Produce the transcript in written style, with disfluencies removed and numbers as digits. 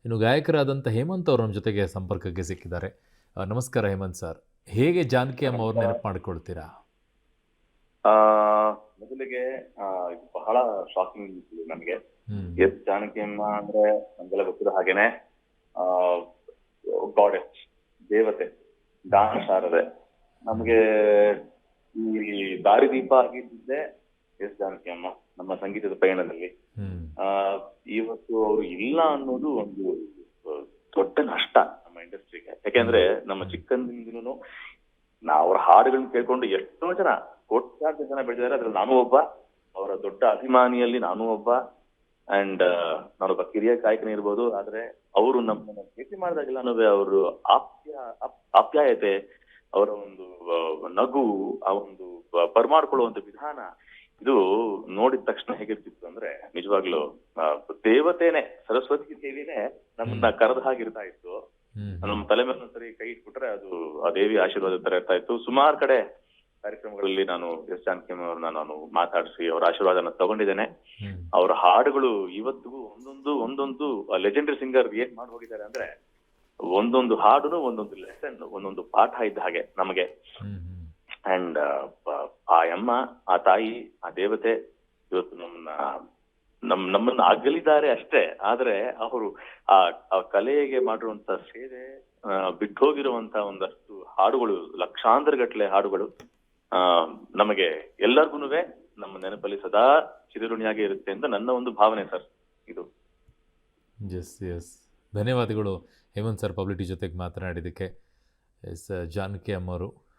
ಇನ್ನು ಗಾಯಕರಾದಂಥ ಹೇಮಂತ್ ಅವರು ನಮ್ಮ ಜೊತೆಗೆ ಸಂಪರ್ಕಕ್ಕೆ ಸಿಕ್ಕಿದ್ದಾರೆ. ನಮಸ್ಕಾರ ಹೇಮಂತ್ ಸರ್. ಹೇಗೆ ಜಾನಕಿ ಅಮ್ಮ ಅವ್ರ ನಮಸ್ಕಾರ. ನೆನಪು ಮಾಡ್ಕೊಳ್ತೀರಾ? ಆ, ಮೊದಲಿಗೆ ಇದು ಬಹಳ ಶಾಕಿಂಗ್ ನನಗೆ. ಹ್ಮ್. ಎಸ್ ಜಾನಕಿಯಮ್ಮ ಅಂದ್ರೆ ನಮ್ಗೆಲ್ಲ ಗೊತ್ತಿರೋ ಹಾಗೇನೆ ಆ ಗಾಡೆಸ್, ದೇವತೆ, ಗಾನ ಶಾರದೆ. ನಮ್ಗೆ ಈ ದಾರಿದೀಪ ಆಗಿದ್ದೆ ಎಸ್ ಜಾನಕಿಯಮ್ಮ ನಮ್ಮ ಸಂಗೀತದ ಪಯಣದಲ್ಲಿ. ಹ್ಮ್. ಆ ಇವತ್ತು ಅವರು ಇಲ್ಲ ಅನ್ನೋದು ಒಂದು ದೊಡ್ಡ ನಷ್ಟ ನಮ್ಮ ಇಂಡಸ್ಟ್ರಿಗೆ. ಯಾಕೆಂದ್ರೆ ನಮ್ಮ ಚಿಕ್ಕಂದಿನಿಂದಲೂ ನಾವು ಅವ್ರ ಹಾಡುಗಳನ್ನ ಕೇಳ್ಕೊಂಡು ಎಷ್ಟೋ ಜನ, ಕೋಟ್ಯಾಂತರ ಜನ ಬೆಳೆದಿದ್ದಾರೆ. ಅದ್ರಲ್ಲಿ ನಾನು ಒಬ್ಬ, ಅವರ ದೊಡ್ಡ ಅಭಿಮಾನಿಯಲ್ಲಿ ನಾನು ಒಬ್ಬ. ಅಂಡ್ ನಾನೊಬ್ಬ ಕಿರಿಯ ಗಾಯಕನೇ ಇರ್ಬೋದು, ಆದ್ರೆ ಅವರು ನಮ್ಮನ್ನ ಭೇಟಿ ಮಾಡಿದಾಗೆಲ್ಲ ಅನ್ನೋದೇ ಅವರು ಆಪ್ಯಾಯತೆ, ಅವರ ಒಂದು ನಗು, ಆ ಒಂದು ಬರ್ಮಾಡ್ಕೊಳ್ಳುವಂತ ವಿಧಾನ, ಇದು ನೋಡಿದ ತಕ್ಷಣ ಹೇಗಿರ್ತಿತ್ತು ಅಂದ್ರೆ ನಿಜವಾಗ್ಲೂ ದೇವತೆನೆ, ಸರಸ್ವತಿ ದೇವಿನೇ ನಮ್ಮನ್ನ ಕರೆದ ಹಾಗಿರ್ತಾ ಇತ್ತು. ನಮ್ಮ ತಲೆ ಮೇಲೆ ಒಂದ್ಸರಿ ಕೈ ಇಟ್ಬಿಟ್ರೆ ಅದು ಆ ದೇವಿ ಆಶೀರ್ವಾದ ತರ ಇರ್ತಾ ಇತ್ತು. ಸುಮಾರು ಕಡೆ ಕಾರ್ಯಕ್ರಮಗಳಲ್ಲಿ ನಾನು ಎಸ್ ಜಾನಕಿಯಮ್ಮ ಅವ್ರನ್ನ ನಾನು ಮಾತಾಡಿಸಿ ಅವರ ಆಶೀರ್ವಾದನ ತಗೊಂಡಿದ್ದೇನೆ. ಅವರ ಹಾಡುಗಳು ಇವತ್ತಿಗೂ ಒಂದೊಂದು ಲೆಜೆಂಡರಿ ಸಿಂಗರ್ ಏನ್ ಮಾಡಿ ಹೋಗಿದ್ದಾರೆ ಅಂದ್ರೆ, ಒಂದೊಂದು ಹಾಡುನು ಒಂದೊಂದು ಲೆಸನ್, ಒಂದೊಂದು ಪಾಠ ಇದ್ದ ಹಾಗೆ ನಮಗೆ. ಅಂಡ್ ಆ ಅಮ್ಮ, ಆ ತಾಯಿ, ಆ ದೇವತೆ ಇವತ್ತು ನಮ್ಮನ್ನ ಅಗಲಿದ್ದಾರೆ ಅಷ್ಟೇ. ಆದ್ರೆ ಅವರು ಆ ಕಲೆಗೆ ಮಾಡಿರುವಂತ ಸೇವೆ, ಬಿಟ್ಟೋಗಿರುವಂತ ಒಂದಷ್ಟು ಹಾಡುಗಳು, ಲಕ್ಷಾಂತರ ಗಟ್ಟಲೆ ಹಾಡುಗಳು ನಮಗೆ ಎಲ್ಲರಿಗೂ ನಮ್ಮ ನೆನಪಲ್ಲಿ ಸದಾ ಚಿರಋಣಿಯಾಗಿ ಇರುತ್ತೆ ಅಂತ ನನ್ನ ಒಂದು ಭಾವನೆ ಸರ್ ಇದು. ಎಸ್ ಎಸ್, ಧನ್ಯವಾದಗಳು ಹೇಮಂತ್ ಸರ್ ಪಬ್ಲಿಟಿ ಜೊತೆಗೆ ಮಾತನಾಡಿದ್ದಕ್ಕೆ. ಎಸ್, ಜಾನಕಿ ಅಮ್ಮವರು